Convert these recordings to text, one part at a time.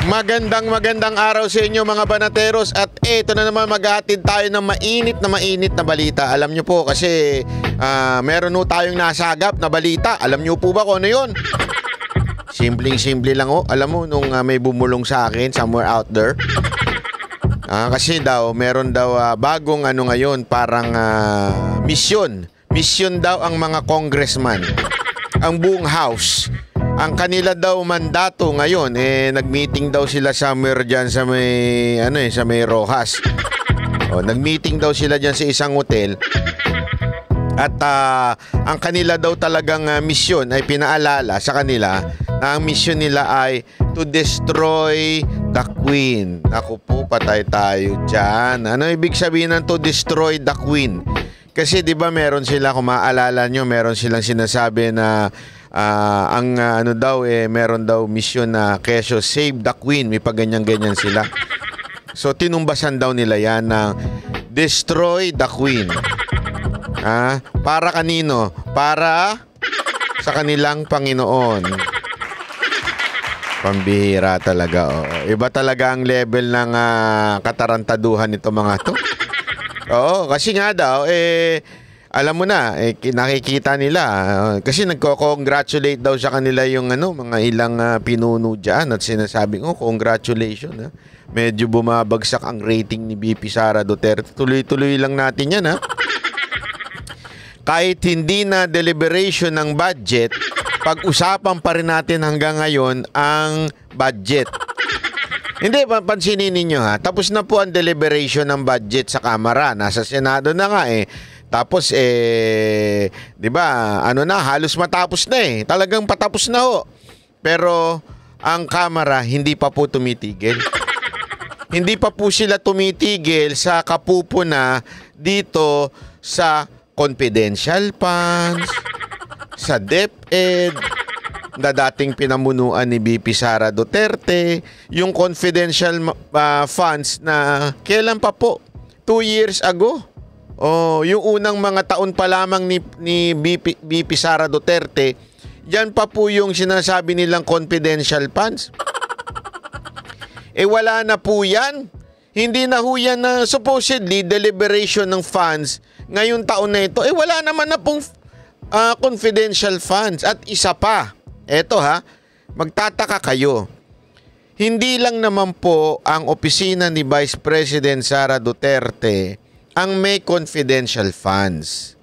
Magandang araw sa inyo mga banateros at eto na naman maghahatid tayo ng mainit na balita. Alam nyo po kasi meron po tayong nasagap na balita. Alam nyo po ba kung ano yun? Simpleng-simple lang oh. Alam mo nung may bumulong sa akin somewhere out there. Kasi daw meron daw bagong ano ngayon parang mission. Mission daw ang mga congressman. Ang buong house. Ang kanila daw mandato ngayon nagmeeting daw sila somewhere diyan sa may sa may Rojas. Nagmeeting daw sila diyan sa isang hotel. At ang kanila daw talagang mission ay pinaalala sa kanila na ang mission nila ay to destroy the Queen. Ako po, patay tayo diyan. Ano ibig sabihin ng to destroy the Queen? Kasi 'di ba meron sila, kung maaalala nyo, meron silang sinasabi na meron daw mission na kesyo save the Queen, may paganyan-ganyan sila. So tinumbasan daw nila yan ng destroy the Queen. Para kanino? Para sa kanilang Panginoon. Pambihira talaga. Iba talaga ang level ng katarantaduhan nito mga to. Kasi nga daw alam mo na, nakikita nila. Kasi nagko-congratulate daw sa kanila yung mga ilang pinuno dyan at sinasabing, congratulations. Medyo bumabagsak ang rating ni BP Sara Duterte. Tuloy-tuloy lang natin yan, Kahit hindi na deliberation ng budget, pag-usapan pa rin natin hanggang ngayon ang budget. Hindi, pansinin ninyo tapos na po ang deliberation ng budget sa Kamara. Nasa Senado na nga Tapos 'di ba? Halos matapos na Talagang patapos na ho. Pero ang Kamara hindi pa po tumitigil. Hindi pa po sila tumitigil sa kapupuna dito sa confidential funds, sa DepEd, na dating pinamunuan ni BP Sara Duterte, yung confidential funds na kailan pa po? 2 years ago. Yung unang mga taon pa lamang ni BP Sara Duterte, yan pa po yung sinasabi nilang confidential funds. Wala na po yan. Hindi na ho yan na supposedly deliberation ng funds ngayong taon na ito. Wala naman na pong confidential funds. At isa pa, eto magtataka kayo. Hindi lang naman po ang opisina ni Vice President Sara Duterte ang may confidential funds.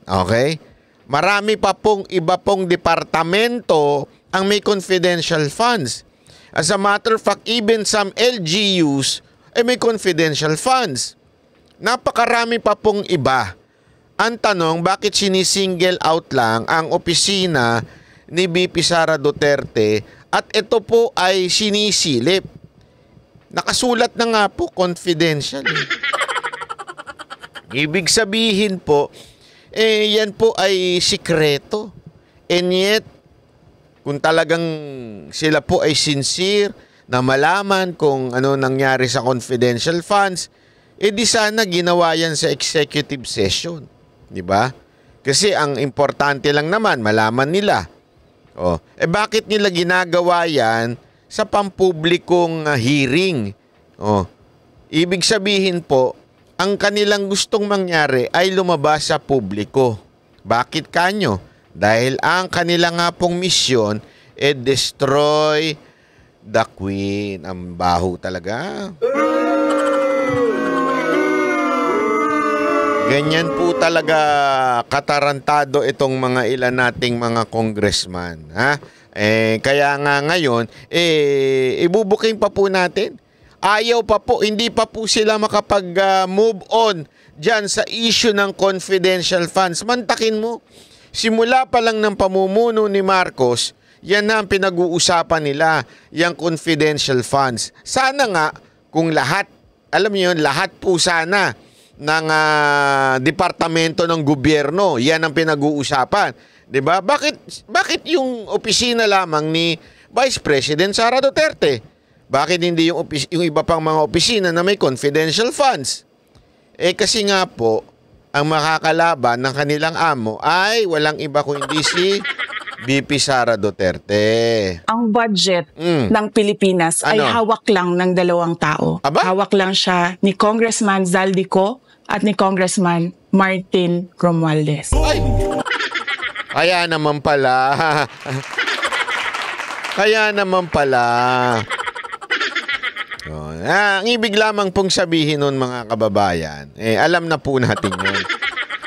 Okay? Marami pa pong iba pong departamento ang may confidential funds. As a matter of fact, even some LGUs may confidential funds. Napakarami pa pong iba. Ang tanong, bakit sinisingle out lang ang opisina ni BP Sara Duterte at ito po ay sinisilip? Nakasulat na nga po, confidential. Ibig sabihin po, yan po ay sikreto. And yet, kung talagang sila po ay sincere na malaman kung ano nangyari sa confidential funds, di sana ginawa yan sa executive session. Diba? Kasi ang importante lang naman, malaman nila. Bakit nila ginagawa yan sa pampublikong hearing? Ibig sabihin po, ang kanilang gustong mangyari ay lumabas sa publiko. Bakit kanyo? Dahil ang kanila nga pong misyon destroy the Queen. Ang baho talaga. Ganyan po talaga katarantado itong mga ilan nating mga congressman. Kaya nga ngayon, ibubuking pa po natin. Ayaw pa po, hindi pa po sila makapag-move on dyan sa issue ng confidential funds. Mantakin mo, simula pa lang ng pamumuno ni Marcos, yan na ang pinag-uusapan nila, yung confidential funds. Sana nga, kung lahat, alam niyo yun, lahat po sana ng departamento ng gobyerno, yan ang pinag-uusapan. 'Di ba? Bakit yung opisina lamang ni Vice President Sara Duterte? Bakit hindi yung iba pang mga opisina na may confidential funds? Kasi nga po, ang makakalaban ng kanilang amo ay walang iba kundi si VP Sara Duterte. Ang budget ng Pilipinas ay Ano? hawak lang ng dalawang tao. Aba? Hawak lang siya ni Congressman Zaldico at ni Congressman Martin Romualdez. Ay! Kaya naman pala. Kaya naman pala. Oh, ang ibig lamang pong sabihin nun mga kababayan, alam na po natin yun.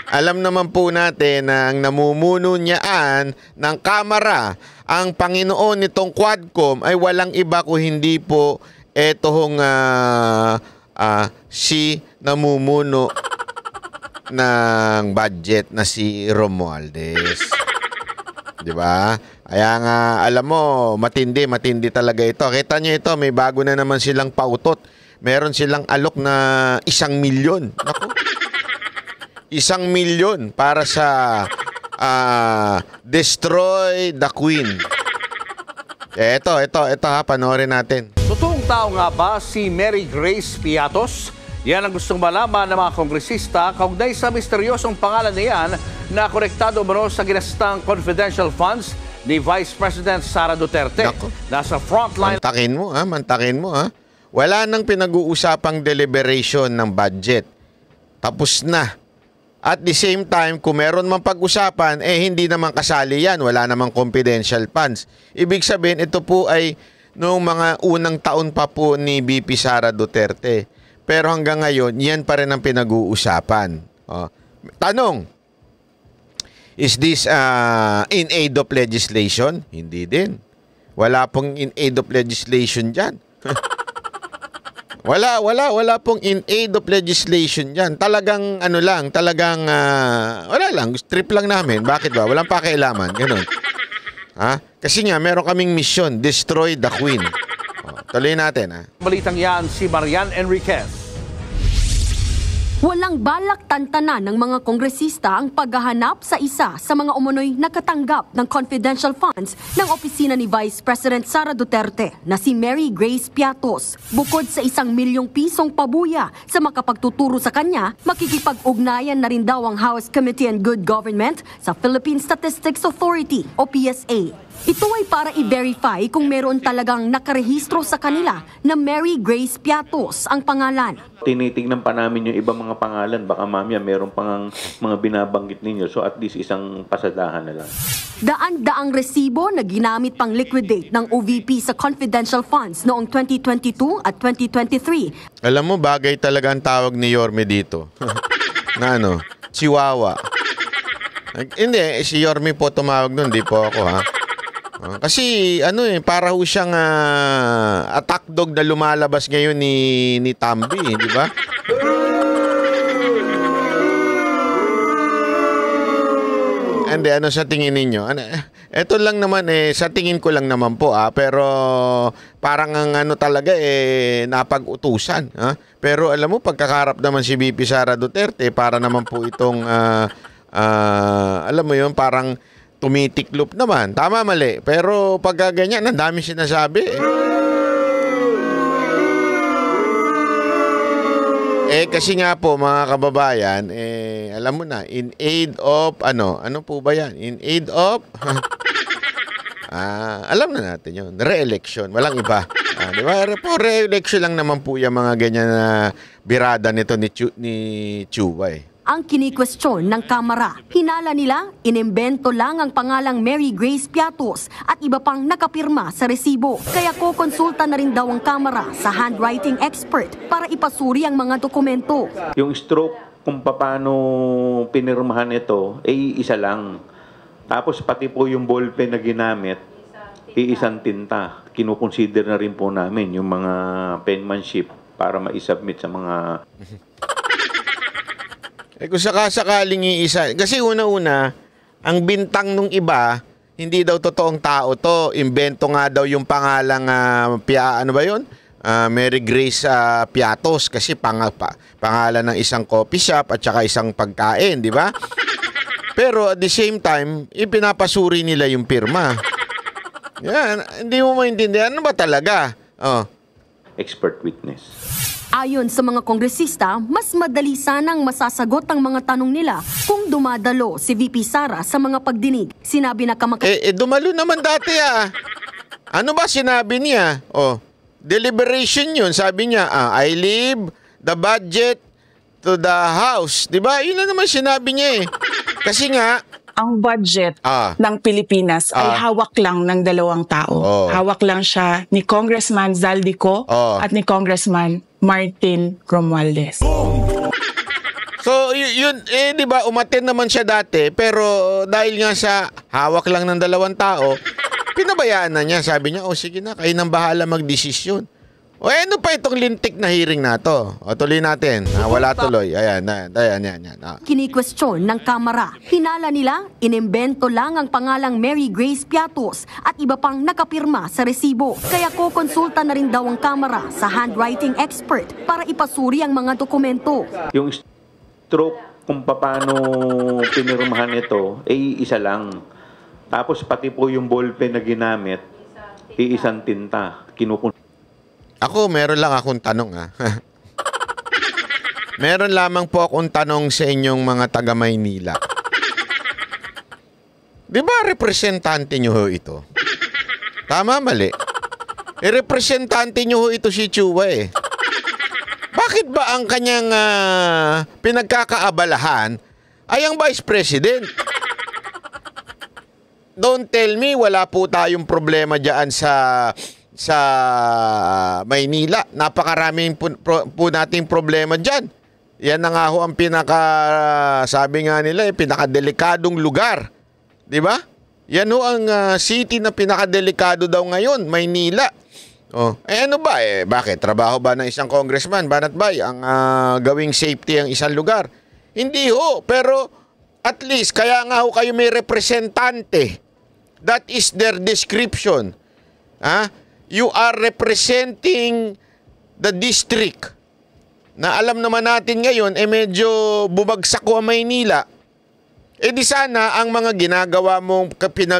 Alam naman po natin na ang namumuno niyaan ng Kamara, ang Panginoon nitong Quadcom ay walang iba kung hindi po etong si namumuno ng budget na si Romualdez. 'Di ba? Kaya nga alam mo, matindi talaga ito. Kita niyo ito, may bago na naman silang pautot. Meron silang alok na 1 milyon. Naku. 1 milyon para sa Destroy the Queen. Ito ha, panoorin natin. Totoong tao nga ba si Mary Grace Piatos? Yan ang gustong malaman ng mga kongresista kaugnay sa misteryosong pangalan na yan na konektado umano sa ginastang confidential funds ni Vice President Sara Duterte. Nako. Nasa frontline. Mantakin mo ha. Wala nang pinag-uusapang deliberation ng budget. Tapos na. At the same time, kung meron mang pag-usapan, hindi naman kasali yan. Wala namang confidential funds. Ibig sabihin, ito po ay noong mga unang taon pa po ni VP Sara Duterte. Pero hanggang ngayon, yan pa rin ang pinag-uusapan. Tanong, is this in aid of legislation? Hindi din. Wala pong in aid of legislation dyan. Wala pong in aid of legislation dyan. Talagang wala lang, trip lang namin. Bakit ba? Walang pakialaman, ganun. Ha? Kasi nga, meron kaming mission, destroy the Queen. Tuloy natin, ha? Balitang yan si Marian Enriquez. Walang balak tantanan ng mga kongresista ang paghahanap sa isa sa mga umunoy nakatanggap ng confidential funds ng opisina ni Vice President Sara Duterte na si Mary Grace Piatos. Bukod sa 1 milyong pisong pabuya sa makapagtuturo sa kanya, makikipag-ugnayan na rin daw ang House Committee on Good Government sa Philippine Statistics Authority o PSA. Ito ay para i-verify kung meron talagang nakarehistro sa kanila na Mary Grace Piatos ang pangalan. Tinitingnan pa namin yung ibang mga pangalan. Baka mamaya meron pang mga binabanggit ninyo. So at least isang pasadahan na lang. Daan-daang resibo na ginamit pang liquidate ng OVP sa confidential funds noong 2022 at 2023. Alam mo, bagay talaga ang tawag ni Yorme dito. Na Chihuahua. Hindi, si Yorme po tumawag nun, di po ako ha. Kasi para ho siyang attack dog na lumalabas ngayon ni Tambi, di ba? Hindi, sa tingin ninyo? Ito lang naman sa tingin ko lang naman po pero parang ang talaga napag-utusan. Pero alam mo, pagkakarap naman si VP Sara Duterte, para naman po itong alam mo yun, parang tumitiklop naman. Tama, mali. Pero pag ganyan, ang dami sinasabi. Kasi nga po, mga kababayan, alam mo na, in aid of, ano po ba yan? In aid of, alam na natin yun, re-election. Walang iba. Di ba? Po, re-election lang naman po yung mga ganyan na birada nito ni Chuway. Ang kinikwestiyon ng Kamara, hinala nila, inimbento lang ang pangalang Mary Grace Piatos at iba pang nakapirma sa resibo. Kaya kukonsulta na rin daw ang Kamara sa handwriting expert para ipasuri ang mga dokumento. Yung stroke kung paano pinirmahan ito, isa lang. Tapos pati po yung ballpen na ginamit, isang tinta. Kinukonsider na rin po namin yung mga penmanship para ma-submit sa mga... Kung sakasakaling iisa, kasi una-una, ang bintang nung iba, hindi daw totoong tao to. Invento nga daw yung pangalang, Mary Grace Piatos, kasi pangalan ng isang coffee shop at saka isang pagkain, di ba? Pero at the same time, ipinapasuri nila yung pirma. Yan, hindi mo maintindihan. Ano ba talaga? Expert witness. Ayon sa mga kongresista, mas madali sanang masasagot ang mga tanong nila kung dumadalo si VP Sara sa mga pagdinig. Sinabi na Dumalo naman dati ah. Ano ba sinabi niya? Deliberation yun. Sabi niya, I leave the budget to the House. Diba? Yun na naman sinabi niya eh. Kasi nga, ang budget ng Pilipinas ay hawak lang ng dalawang tao. Hawak lang siya ni Congressman Zaldico at ni Congressman Martin Romualdez. so yun, di ba, umattend naman siya dati, pero dahil nga sa hawak lang ng dalawang tao, pinabayaan na niya. Sabi niya, sige na, kayo nang bahala magdesisyon. Ano pa itong lintik na hearing na to? Tuloy natin. Wala tuloy. Ayan. Kini-question ng Kamara. Hinala nila, inimbento lang ang pangalang Mary Grace Piatos at iba pang nakapirma sa resibo. Kaya kokonsulta na rin daw ang Kamara sa handwriting expert para ipasuri ang mga dokumento. Yung stroke kung paano pinirmahan ito, isa lang. Tapos pati po yung ballpen na ginamit, isang tinta. Ako, meron lang akong tanong Meron lamang po akong tanong sa inyong mga taga Maynila. Di ba representante nyo ho ito? Tama, mali. Representante nyo ho ito si Chua eh. Bakit ba ang kanyang pinagkakaabalahan ay ang Vice President? Don't tell me wala po tayong problema dyan sa Maynila. Napakaraming po nating problema dyan. Yan na nga ho ang sabi nga nila, pinakadelikadong lugar. Di ba? Yan ho ang city na pinakadelikado daw ngayon, Maynila. Ano ba? Bakit? Trabaho ba ng isang congressman, Banat Bay, ang gawing safety ang isang lugar? Hindi ho. Pero at least, kaya nga ho kayo may representante. That is their description. You are representing the district na alam naman natin ngayon medyo bumagsak ko ang Maynila. Di sana ang mga ginagawa mo,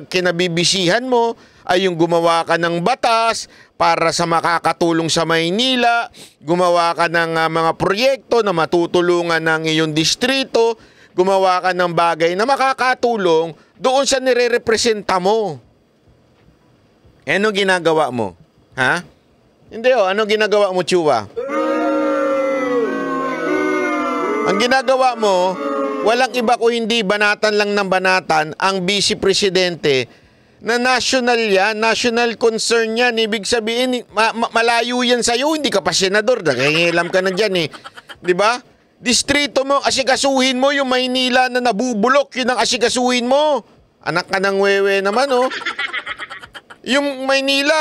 kinabibisihan mo ay yung gumawa ka ng batas para sa makakatulong sa Maynila, gumawa ka ng mga proyekto na matutulungan ng iyong distrito, gumawa ka ng bagay na makakatulong doon sa nire-representa mo. Ano ginagawa mo? Hindi ano ginagawa mo, Chua? Ang ginagawa mo, walang iba ko hindi banatan lang ng banatan ang Vice Presidente na national yan, national concern yan. Ibig sabihin, malayo yan sa'yo, hindi ka pa senador. Nakikialam ka na dyan eh. Di ba? Distrito mo, asikasuhin mo yung Maynila na nabubulok, yun ang asikasuhin mo. Anak ka ng wewe naman, Yung Maynila,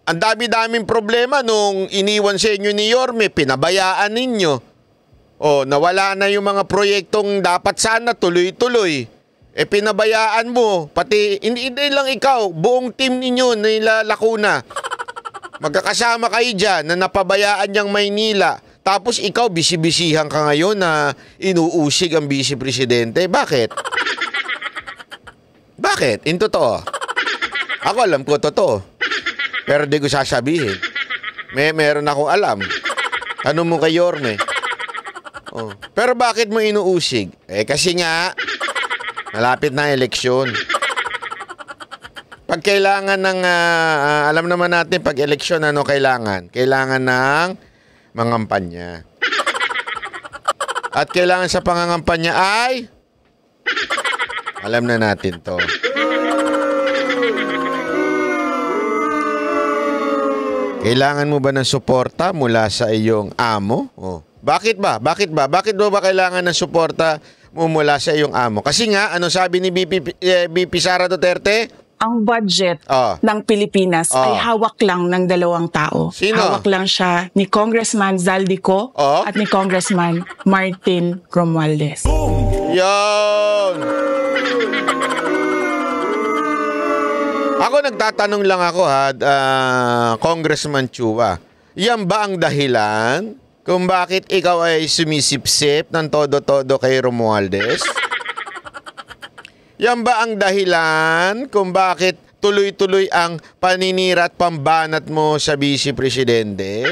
ang dami-daming problema nung iniwan sa inyo ni Yorme, pinabayaan ninyo. Nawala na yung mga proyektong dapat sana tuloy-tuloy. Pinabayaan mo, pati hindi lang ikaw, buong team ninyo nila Lacuna. Magkakasama kayo dyan na napabayaan niyang Maynila. Tapos ikaw, bisi-bisihan ka ngayon na inuusig ang Vice Presidente. Bakit? Bakit? In totoo. Ako alam ko totoo. Pero di ko sasabihin. Meron akong alam. Ano mo kay Yorme? Pero bakit mo inuusig? Kasi nga, malapit na eleksyon. Pag kailangan ng, alam naman natin, pag eleksyon, ano kailangan? Kailangan ng mangampanya. At kailangan sa pangangampanya ay, alam na natin to. Kailangan mo ba ng suporta mula sa iyong amo? Bakit ba? Bakit ba kailangan ng suporta mo mula sa iyong amo? Kasi nga, ano sabi ni BP Sara Duterte? Ang budget ng Pilipinas ay hawak lang ng dalawang tao. Sino? Hawak lang siya ni Congressman Zaldico at ni Congressman Martin Romualdez. Yan! Ako nagtatanong lang ako Congressman Chua. Yan ba ang dahilan kung bakit ikaw ay sumisipsip ng todo-todo kay Romualdez? Yan ba ang dahilan kung bakit tuloy-tuloy ang paninira at pambanat mo sa Vice Presidente?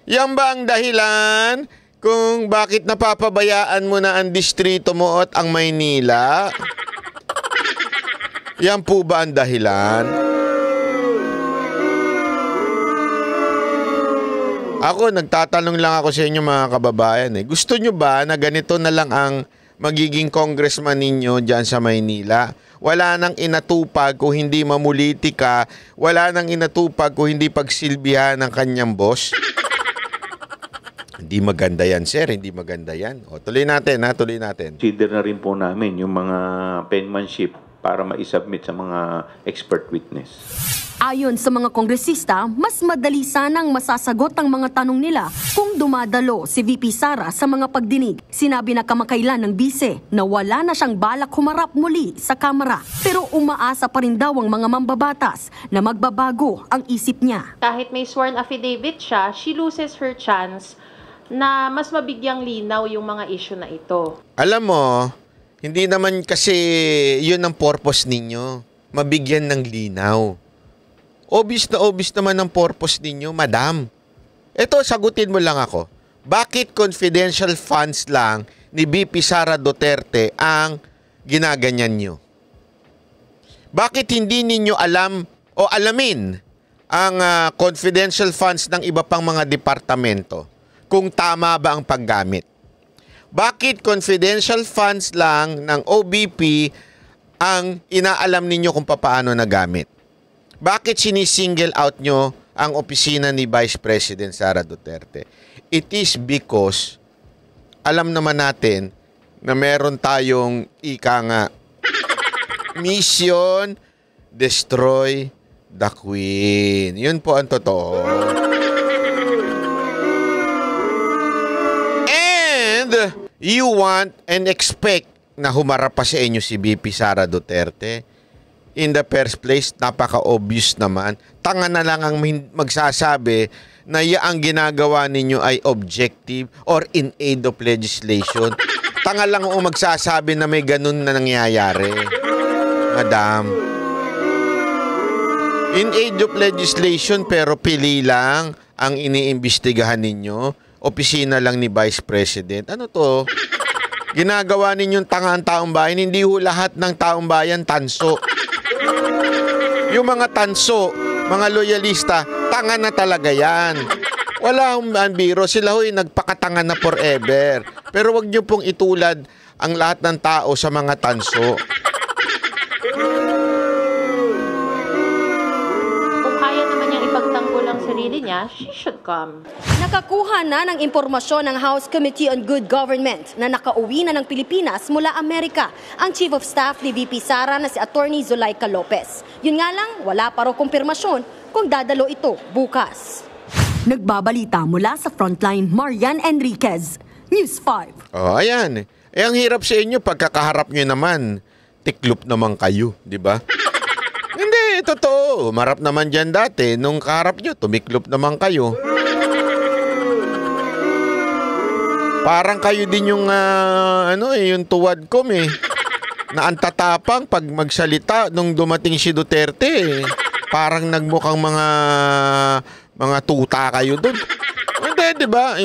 Yan ba ang dahilan kung bakit napapabayaan mo na ang distrito mo at ang Maynila? Yan po ba ang dahilan? Ako, nagtatanong lang ako sa inyo mga kababayan. Gusto nyo ba na ganito na lang ang magiging congressman ninyo dyan sa Maynila? Wala nang inatupag kung hindi mamulitika, wala nang inatupag kung hindi pagsilbihan ng kanyang boss. Hindi maganda yan, sir. Hindi maganda yan. O, tuloy natin, ha? Tuloy natin. Consider na rin po namin yung mga penmanship para ma-submit sa mga expert witness. Ayon sa mga kongresista, mas madali sanang masasagot ang mga tanong nila kung dumadalo si VP Sara sa mga pagdinig. Sinabi na kamakailan ng bise na wala na siyang balak humarap muli sa Kamara. Pero umaasa pa rin daw ang mga mambabatas na magbabago ang isip niya. Kahit may sworn affidavit siya, she loses her chance na mas mabigyang linaw yung mga issue na ito. Alam mo, hindi naman kasi yun ang purpose ninyo. Mabigyan ng linaw. Obvious naman ang purpose ninyo, madam. Ito, sagutin mo lang ako. Bakit confidential funds lang ni VP Sara Duterte ang ginaganyan nyo? Bakit hindi ninyo alam o alamin ang confidential funds ng iba pang mga departamento kung tama ba ang paggamit? Bakit confidential funds lang ng OBP ang inaalam ninyo kung paano nagamit? Bakit sinisingle out nyo ang opisina ni Vice President Sara Duterte? It is because alam naman natin na meron tayong ika nga mission, destroy the Queen. Yun po ang totoo. And you want and expect na humarap pa sa inyo si VP Sara Duterte? In the first place, napaka-obvious naman. Tanga na lang ang magsasabi na ang ginagawa ninyo ay objective or in aid of legislation. Tanga lang ang magsasabi na may ganun na nangyayari. Madam. In aid of legislation pero pili lang ang iniimbestigahan ninyo. Opisina lang ni Vice President. Ano to? Ginagawa ninyong tanga ang taong bayan. Hindi ho lahat ng taong bayan tanso. Yung mga tanso, mga loyalista, tanga na talaga yan. Wala ang biro, sila ho'y nagpakatanga na forever. Pero wag niyo pong itulad ang lahat ng tao sa mga tanso. Kung kaya naman niyang ipagtanggol ang sarili niya, she should come. Nakakuha na ng impormasyon ng House Committee on Good Government na nakauwi na ng Pilipinas mula Amerika ang Chief of Staff ni VP Sara na si Attorney Zulaika Lopez. Yun nga lang, wala pa raw kumpirmasyon kung dadalo ito bukas. Nagbabalita mula sa Frontline, Marian Enriquez, News 5. Oh, ayan. Ang hirap sa inyo pagkakaharap nyo naman. Tiklop naman kayo, di ba? Hindi, totoo. Marap naman dyan dati. Nung kaharap nyo, tumiklop naman kayo. Parang kayo din yung yung tuwadkom na antatapang pag magsalita nung dumating si Duterte. Parang nagmukhang mga tuta kayo doon. Hindi, di ba?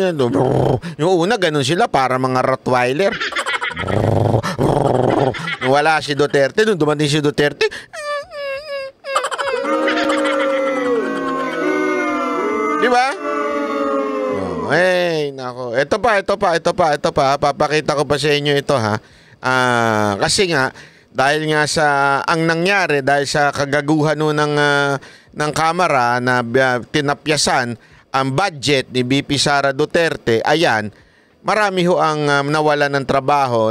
Yung una, ganun sila, para mga Rottweiler. Nung wala si Duterte, nung dumating si Duterte, di ba? Nako. Ito pa. Papakita ko pa sa inyo ito, ha. Kasi nga, dahil nga sa ang nangyari, dahil sa kagaguhan ng Kamara na tinapyasan ang budget ni VP Sara Duterte, ayan, marami ho ang nawalan ng trabaho.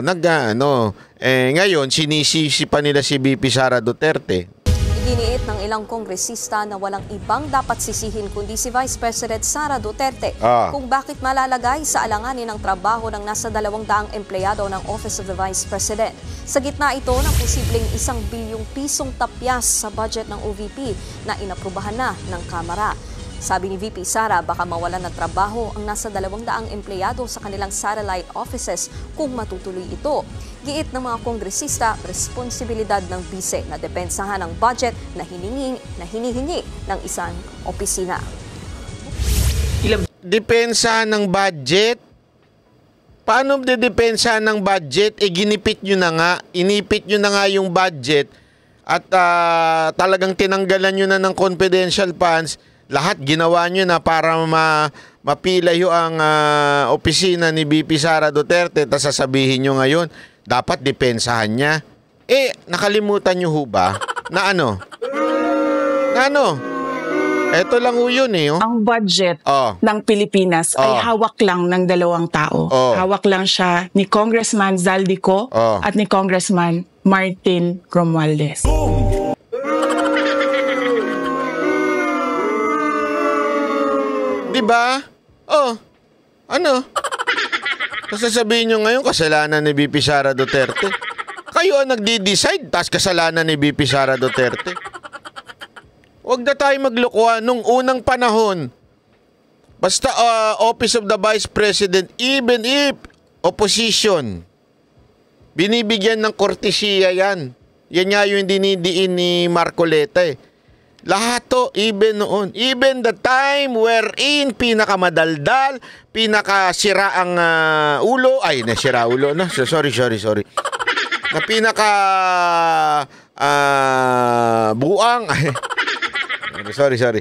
Ngayon, sinisisi pa nila si VP Sara Duterte. Iginiit ng ilang kongresista na walang ibang dapat sisihin kundi si Vice President Sara Duterte kung bakit malalagay sa alanganin ng trabaho ng nasa 200 empleyado ng Office of the Vice President. Sa gitna ito ng posibleng 1 bilyong pisong tapyas sa budget ng OVP na inaprubahan na ng Kamara. Sabi ni VP Sara, baka mawalan ng trabaho ang nasa 200 empleyado sa kanilang satellite offices kung matutuloy ito. Giit ng mga kongresista, responsibilidad ng bise na depensahan ang budget na hinihingi ng isang opisina. depensa ng budget? Paano dedepensa ng budget? Ginipit nyo na nga. Inipit nyo na nga yung budget at talagang tinanggalan nyo na ng confidential funds. Lahat ginawa nyo na para mapila yung ang opisina ni VP Sara Duterte. Tapos sasabihin nyo ngayon, dapat depensahan niya. Nakalimutan nyo ho ba na ano? Ito lang ho yun eh. Ang budget ng Pilipinas ay hawak lang ng dalawang tao. Hawak lang siya ni Congressman Zaldico at ni Congressman Martin Romualdez. Diba? Ano? Sasabihin nyo ngayon kasalanan ni VP Sara Duterte. Kayo ang nagdi-decide, tas kasalanan ni VP Sara Duterte. Huwag na tayo maglokohan nung unang panahon. Basta Office of the Vice President, even if opposition, binibigyan ng kortesiya yan. Yan nga yung dinidiin ni Marcoleta eh. Lahat to, even noon. Even the time wherein pinakamadaldal, pinakasira ang ulo. Ay, nasira ulo. No? Sorry. Na pinaka buang. Sorry.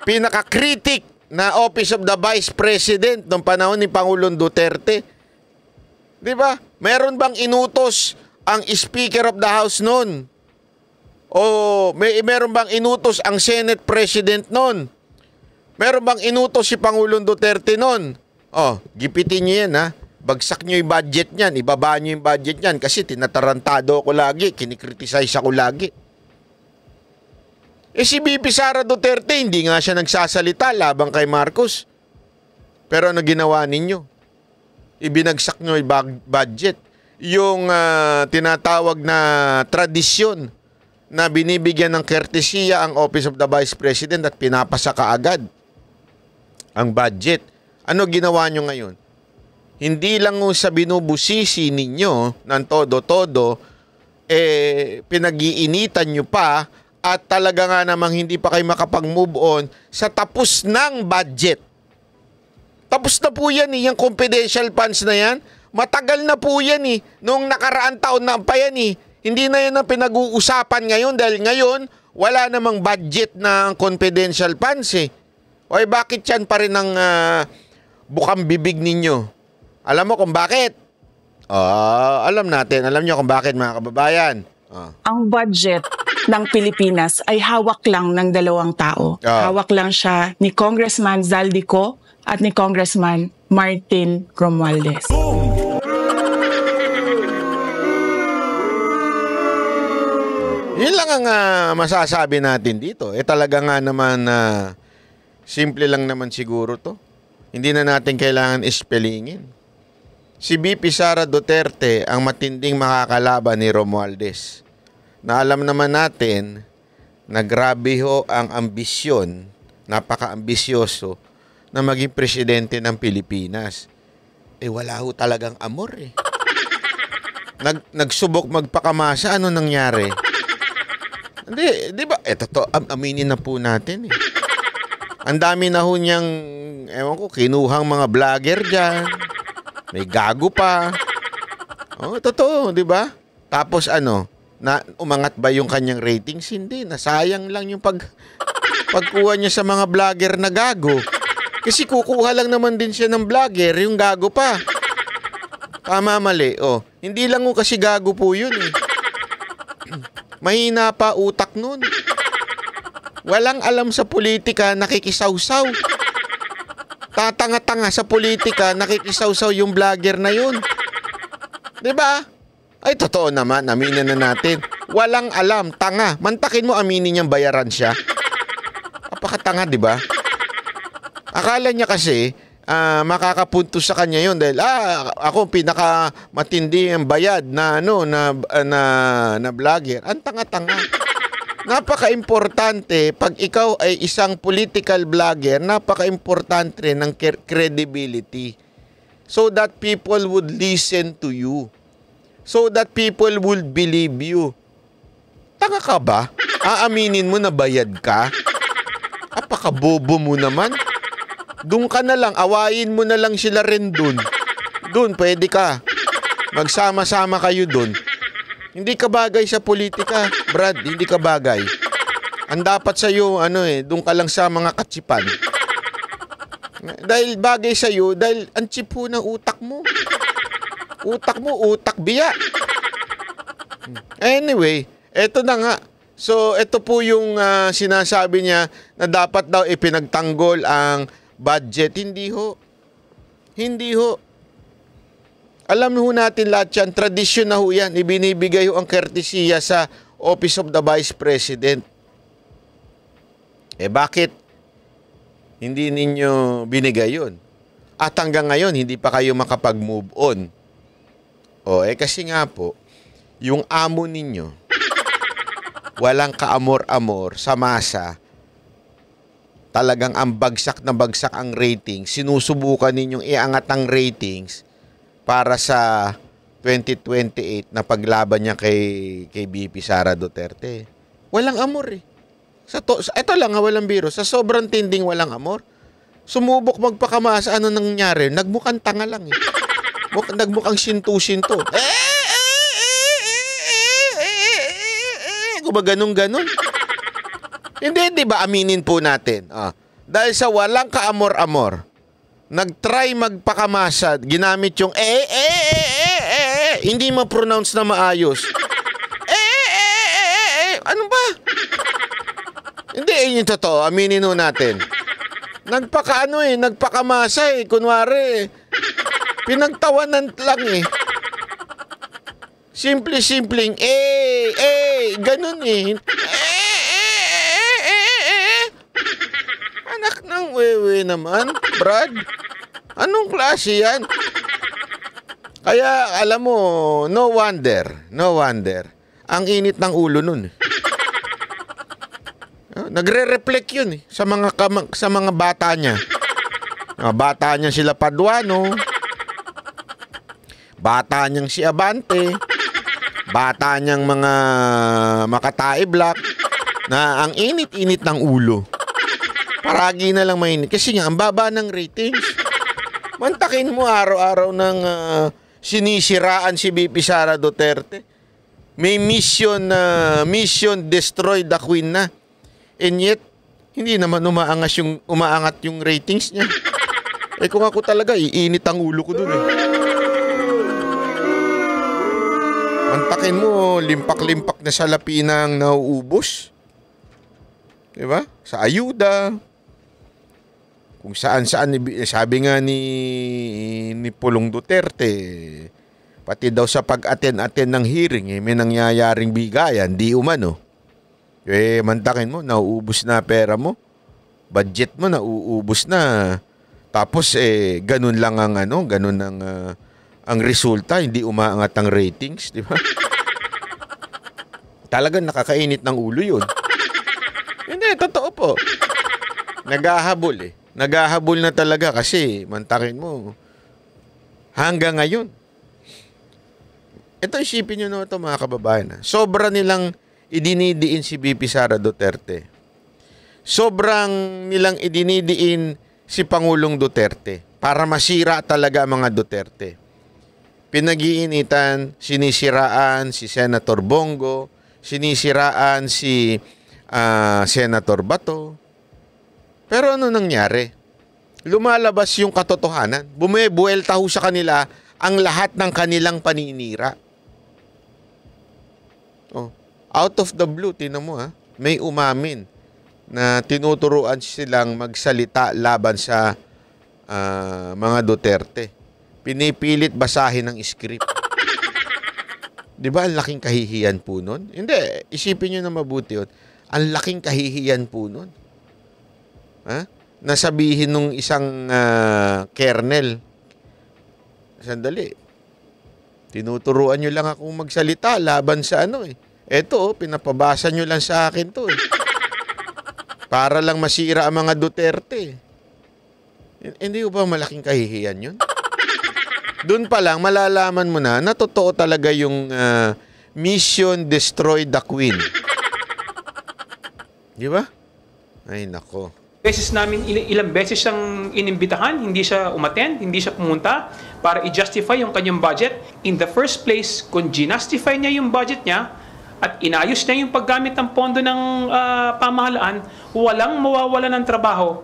Pinaka-critic na Office of the Vice President noong panahon ni Pangulong Duterte. Di ba? Meron bang inutos ang Speaker of the House noon? O meron bang inutos ang Senate President noon? Meron bang inutos si Pangulong Duterte noon? Gipitin niyo yan ha. Bagsak niyo yung budget niyan. Ibaba niyo yung budget niyan kasi tinatarantado ako lagi. Kinikriticize ako lagi. Si VP Sara Duterte, hindi nga siya nagsasalita labang kay Marcos. Pero ano ginawa ninyo? Ibinagsak nyo yung budget. Yung tinatawag na tradisyon na binibigyan ng kertesiya ang Office of the Vice President at pinapasa kaagad ang budget. Ano ginawa nyo ngayon? Hindi lang sa binubusisi ninyo ng todo-todo, pinag-iinitan nyo pa at talaga nga namang hindi pa kayo makapag-move on sa tapos ng budget. Tapos na po yan yung confidential funds na yan. Matagal na po yan Noong nakaraan taon na pa yan Hindi na yan ang pinag-uusapan ngayon dahil ngayon wala namang budget na confidential funds Oy, bakit yan pa rin ang bukang bibig ninyo? Alam mo kung bakit? Alam natin. Alam nyo kung bakit mga kababayan. Ang budget ng Pilipinas ay hawak lang ng dalawang tao. Hawak lang siya ni Congressman Zaldico at ni Congressman Martin Romualdez. Yun lang ang masasabi natin dito. Talaga nga naman simple lang naman siguro to. Hindi na natin kailangan ispellingin. Si VP Sara Duterte ang matinding makakalaban ni Romualdez. Na alam naman natin na grabe ho ang ambisyon, napaka-ambisyoso na maging presidente ng Pilipinas. Wala ho talagang amor Nagsubok magpakamasa, ano nangyari? Hindi, di ba? Totoo, aminin na po natin Ang dami na ho niyang, kinuhang mga vlogger dyan. May gago pa. Totoo, di ba? Tapos umangat ba yung kanyang ratings? Hindi, nasayang lang yung pagkuha niya sa mga vlogger na gago. Kasi kukuha lang naman din siya ng vlogger, yung gago pa. Tama, mali. Hindi lang kasi gago po yun Mahina pa utak nun. Walang alam sa politika, nakikisawsaw. Tatanga-tanga sa politika, nakikisawsaw yung vlogger na yun. Diba? Ay, totoo naman, aminin na natin. Walang alam, tanga. Mantakin mo, aminin niyang bayaran siya. Apakatanga, diba? Akala niya kasi, makakapunto sa kanya yun dahil, ako pinakamatindi ang bayad na, na vlogger. Ang tanga-tanga. Napaka-importante, pag ikaw ay isang political vlogger, napaka-importante ng credibility. So that people would listen to you. So that people would believe you. Tanga ka ba? Aaminin mo na bayad ka? Apaka-bobo mo naman. Doon ka na lang, awayin mo na lang sila rin doon. Doon, pwede ka. Magsama-sama kayo doon. Hindi ka bagay sa politika, Brad. Hindi ka bagay. Ang dapat sa'yo, doon ka lang sa mga katsipan. Dahil bagay sa'yo, dahil ang chip po ng utak mo. Utak biya. Anyway, eto na nga. So, ito po yung sinasabi niya na dapat daw ipinagtanggol ang budget. Hindi ho. Alam ho natin lahat yan. Tradisyon na ho yan. Ibinibigay ho ang courtesya sa Office of the Vice President. Bakit hindi ninyo binigay yun? At hanggang ngayon, hindi pa kayo makapag-move on. Kasi nga po, yung amo ninyo, walang kaamor-amor sa masa, talagang ang bagsak na bagsak ang ratings, sinusubukan ninyong iangat ang ratings para sa 2028 na paglaban niya kay BP Sara Duterte. Walang amor eh. Ito lang walang biro. Sa sobrang tinding walang amor, sumubok magpakamasa, ano nangyari? Nagmukhang tanga lang eh. Nagmukhang sintu-sinto. Gumaganong-ganon. Hindi, di ba? Aminin po natin. Dahil sa walang kaamor-amor, nag-try magpakamasa, ginamit yung hindi ma-pronounce na maayos. Ano ba? Hindi, yun yung totoo. Aminin ho natin. Nagpakamasa eh. Kunwari, pinagtawanan lang eh. Simpleng, ganun eh. Anak ng wewe naman, Brad. Anong klase yan? Kaya, alam mo, no wonder. Ang init ng ulo nun. Nagre-reflect yun sa mga bata niya. Bata niya sila Paduano. Bata niyang si Abante. Bata niyang mga Makatae Black. Na ang init-init ng ulo. Paragi na lang mainit. Kasi nga, ang baba ng ratings. Mantakin mo araw-araw ng sinisiraan si BP Sara Duterte. May mission destroy the queen na. And yet, hindi naman umaangat yung ratings niya. Kung ako talaga, iinit ang ulo ko dun eh. Mantakin mo, limpak-limpak na salapi ng nauubos. Diba? Sa ayuda. Kung saan-saan, sabi nga ni Pulong Duterte, pati daw sa pag-attend ng hearing, may nangyayaring bigayan, di umano. Mantakin mo, nauubos na pera mo. Budget mo, nauubos na. Tapos, ganun lang ang ang resulta, hindi umaangat ang ratings, di ba? Talagang nakakainit ng ulo yun. Hindi, totoo po. Naghahabol eh. Naghahabol na talaga kasi, mantakin mo, hanggang ngayon. Ito, isipin nyo na ito mga kababayan. Sobra nilang idinidiin si BP Sara Duterte. Sobrang nilang idinidiin si Pangulong Duterte para masira talaga ang mga Duterte. Pinag-iinitan, sinisiraan si Senator Bongo, sinisiraan si Senator Bato. Pero ano nangyari? Lumalabas yung katotohanan. Bumebuelta ho sa kanila ang lahat ng kanilang paninira. Out of the blue, tinan mo may umamin na tinuturuan silang magsalita laban sa mga Duterte. Pinipilit basahin ng script. Di ba ang laking kahihiyan po nun? Hindi, isipin nyo na mabuti yun. Ang laking kahihiyan po nun. Nasabihin nung isang kernel, sandali, tinuturuan nyo lang akong magsalita laban sa Eto, pinapabasa nyo lang sa akin to para lang masira ang mga Duterte. Hindi ba malaking kahihiyan yun? Doon pa lang, malalaman mo na totoo talaga yung mission destroy the queen. Di ba? Ay, nako. Beses namin, ilang beses siyang inimbitahan, hindi siya umattend, hindi siya pumunta para i-justify yung kanyang budget. In the first place, kung ginastify niya yung budget niya at inayos niya yung paggamit ng pondo ng pamahalaan, walang mawawala ng trabaho.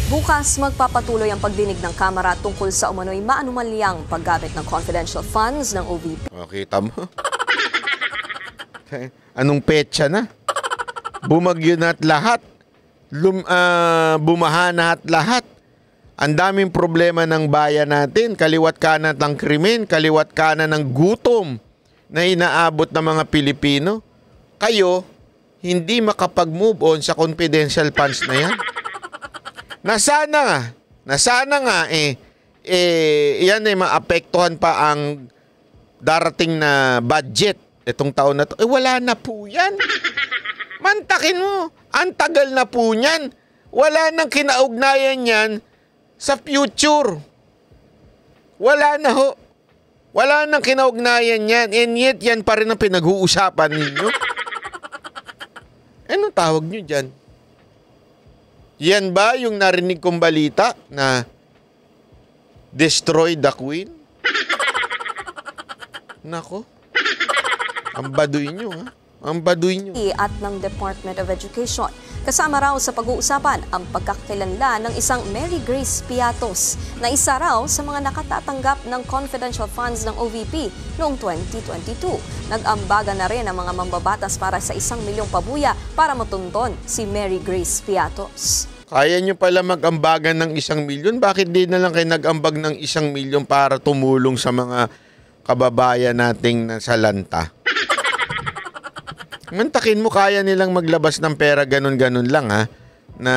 Bukas magpapatuloy ang pagdinig ng Kamara tungkol sa umano'y maanumalyang paggamit ng confidential funds ng OVP. Makita mo? Anong petsa na? Bumagyo na at lahat. Bumaha na at lahat. Ang daming problema ng bayan natin. Kaliwat kanan ng krimen, kaliwat kanan ng gutom na inaabot ng mga Pilipino. Kayo, hindi makapag-move on sa confidential funds na yan. Nasana nga yan maapektuhan pa ang darating na budget itong taon na to. Wala na po yan. Mantakin mo. Ang tagal na po niyan. Wala nang kinaugnayan yan sa future. Wala na ho. Wala nang kinaugnayan yan. And yet, yan pa rin ang pinag-uusapan ninyo. Anong tawag nyo dyan? Yan ba yung narinig kong balita na destroy the Queen? Nako. Ang baduy nyo, ha? Ang baduy nyo. At ng Department of Education. Kasama raw sa pag-uusapan ang pagkakakilanlan ng isang Mary Grace Piatos na isa raw sa mga nakatatanggap ng confidential funds ng OVP noong 2022. Nag-ambagan na rin ang mga mambabatas para sa 1 milyong pabuya para matunton si Mary Grace Piatos. Kaya nyo pala mag-ambagan ng 1 milyon? Bakit di na lang kayo nag-ambag ng 1 milyon para tumulong sa mga kababayan nating nasa lanta? Mantakin mo, kaya nilang maglabas ng pera ganun-ganun lang, ha? Na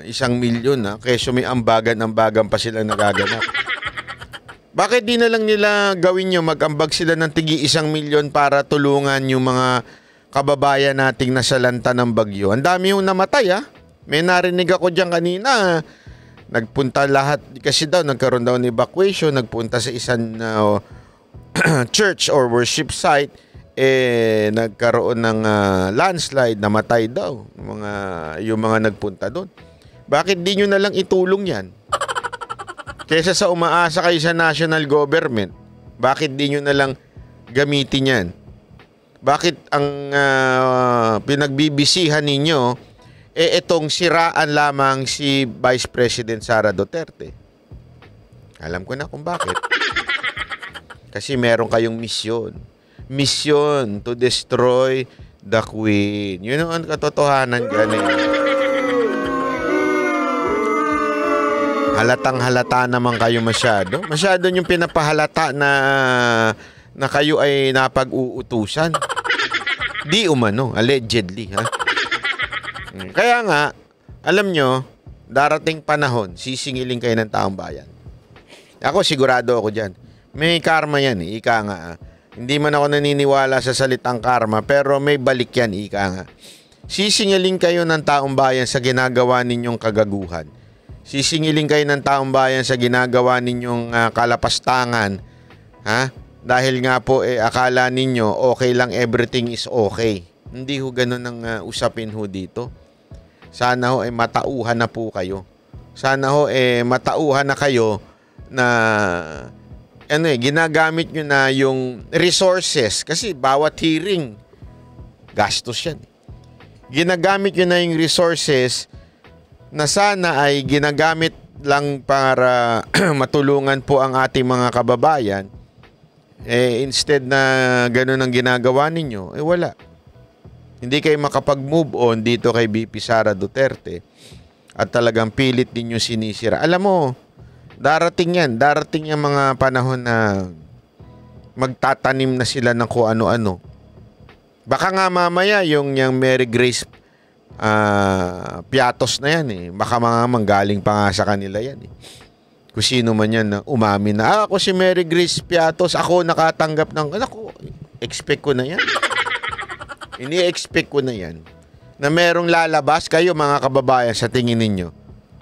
1 milyon, ha? Kesyo may ambagan-ambagan pa sila nagaganap. Bakit di na lang nila gawin nyo, mag-ambag sila ng tigi 1 milyon para tulungan yung mga kababayan nating nasa lanta ng bagyo? Ang dami yung namatay, ha? May narinig ako dyan kanina. Nagpunta lahat, kasi daw nagkaroon daw ng evacuation, nagpunta sa isang church or worship site. Nagkaroon ng landslide, namatay daw yung mga nagpunta doon. Bakit di nyo na lang itulong yan? Kesa sa umaasa kayo sa national government, bakit di nyo na lang gamitin yan? Bakit ang pinagbibisihan ninyo itong siraan lamang si Vice President Sara Duterte? Alam ko na kung bakit. Kasi meron kayong misyon. Mission to destroy the Queen. Yun ang katotohanan dyan, eh. Halatang halata naman kayo masyado. Masyado yung pinapahalata na kayo ay napag-uutusan. Di umano, allegedly, ha? Kaya nga, alam nyo, darating panahon, sisingilin kayo ng taong bayan. Ako, sigurado ako dyan. May karma yan, eh. Ika nga, Hindi man ako naniniwala sa salitang karma, pero may balik yan, ika nga. Sisingilin kayo ng taong bayan sa ginagawa ninyong kagaguhan. Sisingilin kayo ng taong bayan sa ginagawa ninyong kalapastangan. Ha? Dahil nga po, akala ninyo, okay lang, everything is okay. Hindi ho ganun ang usapin ho dito. Sana ho, matauhan na po kayo. Sana ho, matauhan na kayo na ginagamit nyo na yung resources. Kasi bawat hearing, gastos yan. Ginagamit nyo na yung resources na sana ay ginagamit lang para matulungan po ang ating mga kababayan. Instead na ganun ang ginagawa ninyo, wala. Hindi kayo makapag-move on dito kay BP Sara Duterte at talagang pilit ninyo sinisira. Alam mo, darating yan. Darating yung mga panahon na magtatanim na sila ng kung ano-ano. Baka nga mamaya yung Mary Grace Piatos na yan eh. Baka mga manggaling pa nga sa kanila yan eh. Kung sino man yan na umamin na, ako si Mary Grace Piatos, ako nakatanggap ng, ako, expect ko na yan. Ini-expect ko na yan. Na merong lalabas kayo mga kababayan sa tingin ninyo.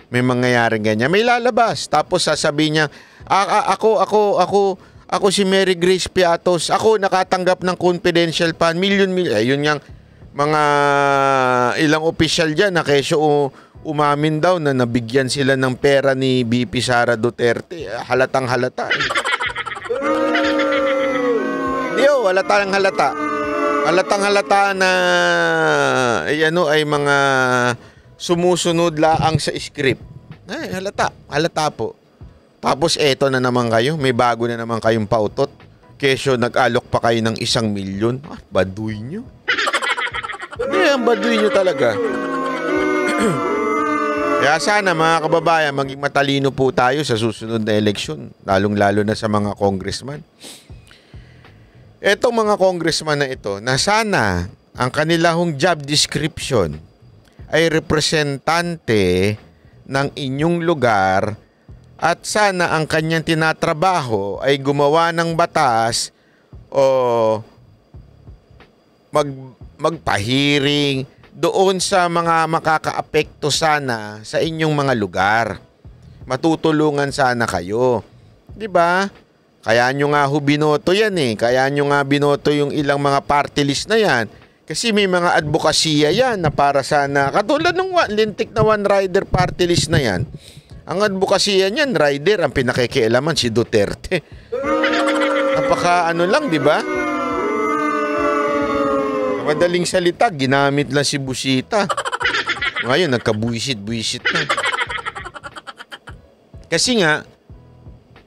May mangyayaring ganyan. May lalabas. Tapos sasabihin niya, ako si Mary Grace Piatos. Ako nakatanggap ng confidential fund. Million. Yun yang mga ilang opisyal dyan na kesyo umamin daw na nabigyan sila ng pera ni VP Sara Duterte. Halatang halata. Hindi halatang halata. Halatang halata na ay mga sumusunod laang sa script. Halata po. Tapos eto na naman kayo, may bago na naman kayong pautot. Kesyo nag-alok pa kayo ng 1 milyon. Baduy nyo. Ang baduy nyo talaga. Kaya sana mga kababayan, maging matalino po tayo sa susunod na eleksyon. Lalong-lalo na sa mga congressman. Etong mga congressman na ito, na sana ang kanilang job description ay representante ng inyong lugar at sana ang kanyang tinatrabaho ay gumawa ng batas o magpahiring doon sa mga makakaapekto sana sa inyong mga lugar. Matutulungan sana kayo. 'Di ba? Kaya nyo nga binoto yan eh. Kaya nyo nga binoto yung ilang mga party list na yan. Kasi may mga advokasya yan na para sana, katulad ng lintik na one rider party list na yan. Ang advokasya niyan, rider, ang pinakikialaman si Duterte. Napaka lang, di ba? Madaling salita, ginamit lang si Busita. Ngayon, nagkabuisit-buisit na. Kasi nga,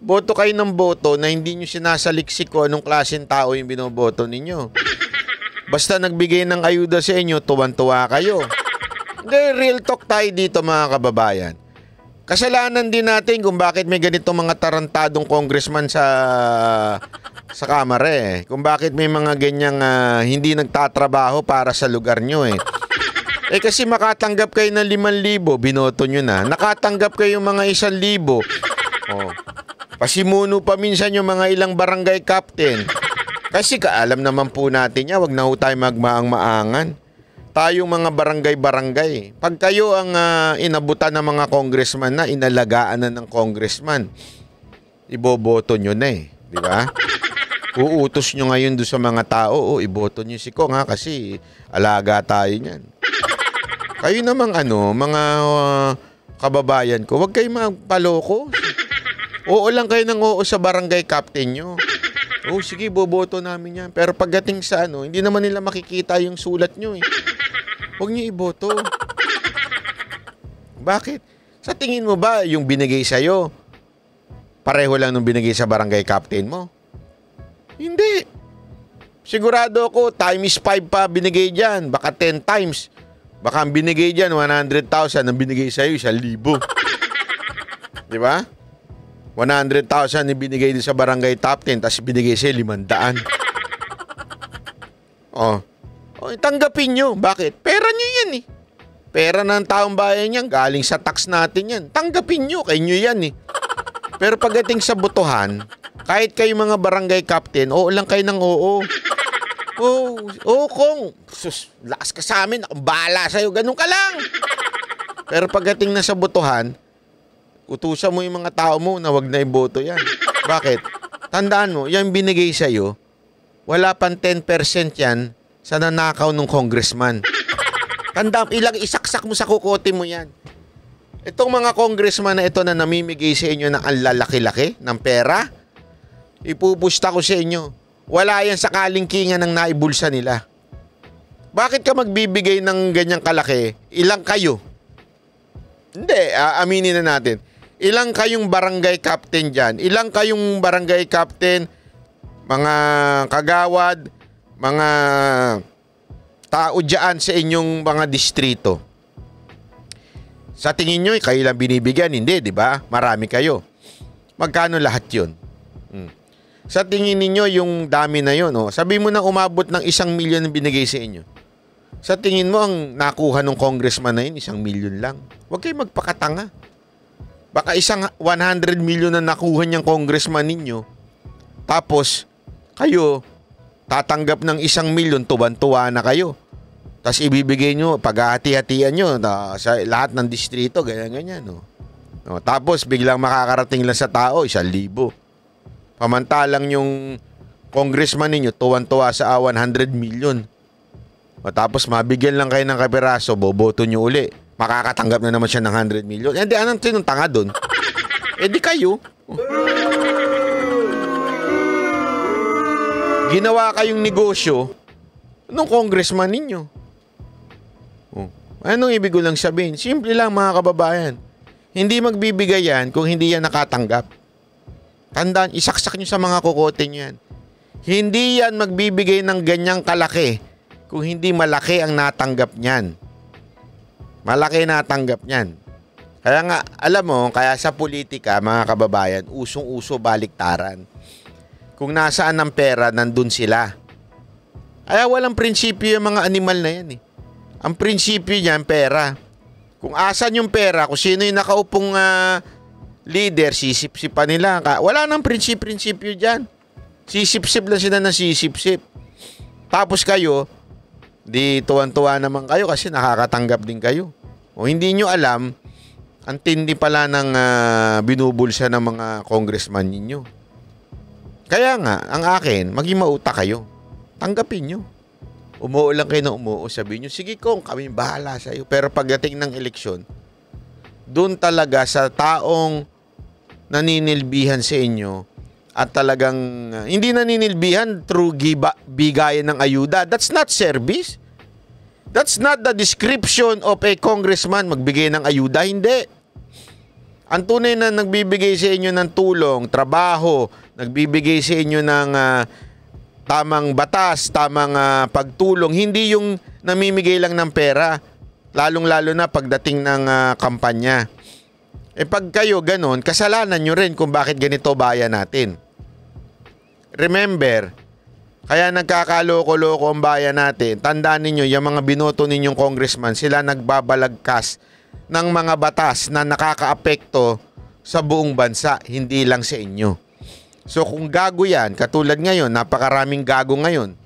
boto kayo ng boto na hindi nyo sinasaliksik kung anong klaseng tao yung binoboto ninyo. Basta nagbigay ng ayuda sa inyo, tuwan-tuwa kayo. Hindi, real talk tayo dito mga kababayan. Kasalanan din natin kung bakit may ganitong mga tarantadong congressman sa Kamara eh. Kung bakit may mga ganyang hindi nagtatrabaho para sa lugar nyo eh. Kasi makatanggap kayo ng 5,000, binoto nyo na. Nakatanggap kayo mga 1,000. Pasimuno pa minsan yung mga ilang barangay captain. Kasi alam naman po natin wag na ho tayo magmaang-maangan. Tayong mga barangay-barangay. Pag kayo ang inabutan ng mga congressman na, inalagaan na ng congressman, iboboto nyo na eh. Di ba? Uutos nyo ngayon doon sa mga tao, iboto nyo si Kong kasi alaga tayo niyan. Kayo namang mga kababayan ko, wag kayo magpaloko. Oo lang kayo ng oo sa barangay captain nyo. Sige, boboto namin yan. Pero pagdating sa hindi naman nila makikita yung sulat nyo eh. Huwag nyo iboto. Bakit? Sa tingin mo ba yung binigay sa'yo, pareho lang nung binigay sa barangay captain mo? Hindi. Sigurado ako, times 5 pa binigay dyan. Baka 10 times. Baka ang binigay dyan, 100,000. Ang binigay sa'yo, 1,000. Di ba? 100,000 yung binigay din sa barangay top 10, tapos binigay sa'yo 500. Tanggapin nyo. Bakit? Pera nyo yan eh. Pera ng taong bayan yan. Galing sa tax natin yan. Tanggapin nyo. Kayo nyo yan eh. Pero pagdating sa botohan, kahit kayo mga barangay captain, oo lang kayo ng oo. Kong. Sus, lakas ka sa amin. Akong bahala sa'yo. Ganun ka lang. Pero pagdating na sa botohan, utusan mo yung mga tao mo na wag na iboto yan. Bakit? Tandaan mo, yung binigay sa'yo, wala pang 10% yan sa nanakaw ng congressman. Tandaan, isaksak mo sa kukote mo yan. Itong mga congressman na ito na namimigay sa inyo ng ang lalaki-laki ng pera, ipupusta ko sa inyo, wala yan sa kalingkingan ng naibulsa nila. Bakit ka magbibigay ng ganyang kalaki? Ilang kayo? Hindi, aminin na natin. Ilang kayong barangay captain dyan? Ilang kayong barangay captain, mga kagawad, mga tao dyan sa inyong mga distrito? Sa tingin nyo, kayo lang binibigyan? Hindi, di ba? Marami kayo. Magkano lahat yun? Sa tingin ninyo, yung dami na yun, sabi mo na umabot ng 1 milyon na binigay sa inyo. Sa tingin mo, ang nakuha ng congressman na yun, 1 milyon lang. Huwag kayo magpakatanga. Baka 100 milyon na nakuha niyang congressman ninyo. Tapos, kayo, tatanggap ng 1 milyon, tuwan-tuwa na kayo. Tapos ibibigay nyo, paghahati-hatian nyo sa lahat ng distrito, ganyan-ganyan. Tapos, biglang makakarating lang sa tao, 1,000. Pamantalang yung congressman ninyo, tuwan-tuwa sa 100 milyon. O tapos mabigyan lang kayo ng kapiraso, boboto nyo uli. Makakatanggap na naman siya ng 100 million. Eh di anong tinong tanga doon? Eh di kayo. Ginawa kayong negosyo nung congressman ninyo. Anong ibig ko lang sabihin? Simple lang mga kababayan. Hindi magbibigay yan kung hindi yan nakatanggap. Tandaan, isaksak nyo sa mga kukote nyo yan. Hindi yan magbibigay ng ganyang kalaki kung hindi malaki ang natanggap niyan. Malaki natanggap niyan. Kaya nga, alam mo, kaya sa politika, mga kababayan, usong-uso baliktaran. Kung nasaan ang pera, nandun sila. Kaya walang prinsipyo yung mga animal na yan eh. Ang prinsipyo niyan, pera. Kung asan yung pera, kung sino yung nakaupong leader, sisip-sipan nila. Wala nang prinsipyo dyan. Sisip-sip lang sila na sisip-sip. Tapos kayo, di tuwan-tuwa naman kayo kasi nakakatanggap din kayo. O hindi nyo alam, ang tindi pala ng binubulsa ng mga congressman ninyo. Kaya nga, ang akin, maging mautak kayo. Tanggapin nyo. Umuo lang kayo na umuo. Sabihin nyo, sige kong, kami bahala sa iyo. Pero pagdating ng eleksyon, doon talaga sa taong naninilbihan sa inyo at talagang hindi naninilbihan through bigayan ng ayuda. That's not service. That's not the description of a congressman, magbigay ng ayuda. Hindi. Ang tunay na nagbibigay sa inyo ng tulong, trabaho, nagbibigay sa inyo ng tamang batas, tamang pagtulong, hindi yung namimigay lang ng pera, lalong-lalo na pagdating ng kampanya. Eh pag kayo ganun, kasalanan nyo rin kung bakit ganito bayan natin. Remember, kaya nagkakaloko-loko ang bayan natin. Tandaan ninyo, yung mga binoto ninyong congressman, sila nagbabalagkas ng mga batas na nakakaapekto sa buong bansa, hindi lang sa inyo. So kung gago yan, katulad ngayon, napakaraming gago ngayon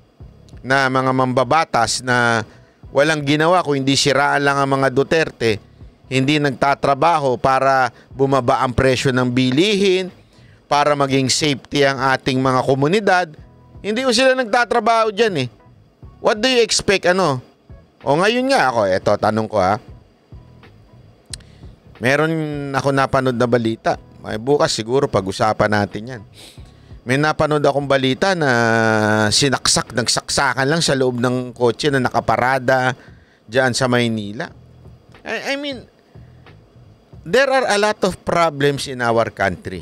na mga mambabatas na walang ginawa kung hindi siraan lang ang mga Duterte, hindi nagtatrabaho para bumaba ang presyo ng bilihin, para maging safety ang ating mga komunidad, hindi ko sila nagtatrabaho dyan eh. What do you expect O ngayon nga ako, eto tanong ko meron ako napanood na balita. May bukas siguro pag-usapan natin yan. May napanood akong balita na nagsaksakan lang sa loob ng kotse na nakaparada dyan sa Maynila. I mean, there are a lot of problems in our country.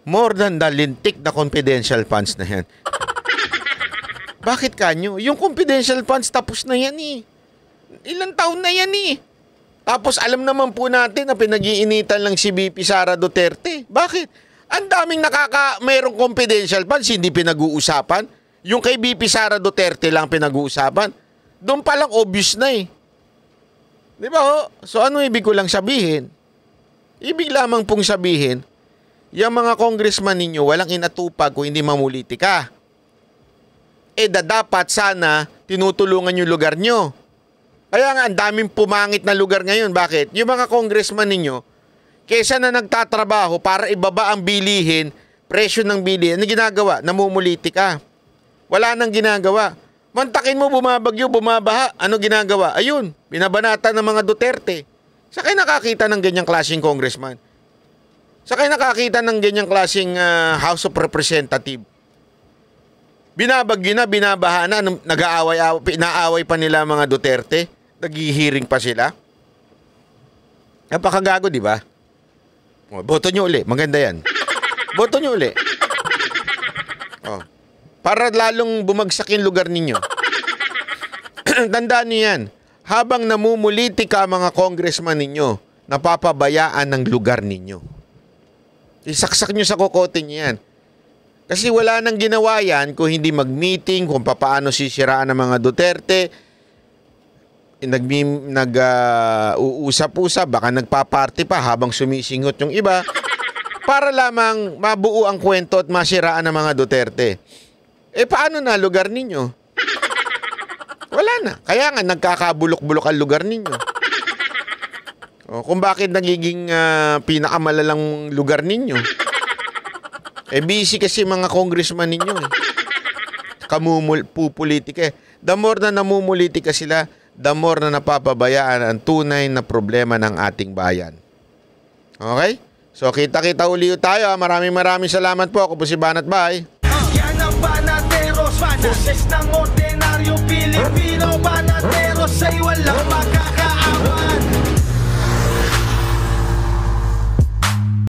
More than the lintik na confidential funds na yan. Bakit kanyo? Yung confidential funds tapos na yan eh. Ilang taon na yan eh. Tapos alam naman po natin na pinag-iinitan lang si VP Sara Duterte. Bakit? Ang daming mayroong confidential funds, hindi pinag-uusapan. Yung kay VP Sara Duterte lang pinag-uusapan. Doon pa lang obvious na eh. Di ba ho? So ano ibig ko lang sabihin? Ibig lamang pong sabihin, yung mga congressman ninyo walang inatupag kung hindi mamulitika. Dapat sana tinutulungan yung lugar nyo. Kaya nga, ang daming pumangit na lugar ngayon. Bakit? Yung mga congressman ninyo, kesa na nagtatrabaho para ibaba ang bilihin, presyo ng bilihin, ano ginagawa? Namumuliti ka. Wala nang ginagawa. Mantakin mo, bumabagyo, bumabaha. Ano ginagawa? Ayun, binabanata ng mga Duterte. Sa kayo nakakita ng ganyang klaseng congressman? Sa kayo nakakita ng ganyang klaseng House of Representative? Binabagyo na, binabaha na, pinaaway pa nila mga Duterte. Naghihiring pa sila. Napakagago, di ba? Boto nyo uli. Maganda yan. Boto nyo uli. Para lalong bumagsak yung lugar ninyo. Tandaan nyo yan. Habang namumuliti ka mga congressman ninyo, napapabayaan ng lugar ninyo. Isaksak nyo sa kokote nyo yan. Kasi wala nang ginawa yan kung hindi mag-meeting, kung paano sisiraan ng mga Duterte, nag-uusap-usap, baka nagpa-party pa habang sumisingot yung iba para lamang mabuo ang kwento at masiraan ng mga Duterte. Paano na lugar ninyo? Wala na. Kaya nga nagkakabulok-bulok ang lugar ninyo. Kung bakit nagiging pinakamalalang lugar ninyo. Busy kasi mga congressman ninyo. Pupolitika. the more na namumulitika sila, the more na napapabayaan ang tunay na problema ng ating bayan. Okay? So, kita-kita uli tayo. Maraming salamat po. Ako po si Banat. Bye. Yan ang Banateros, boses ng ordinaryong Pilipino. Banateros ay walang makaka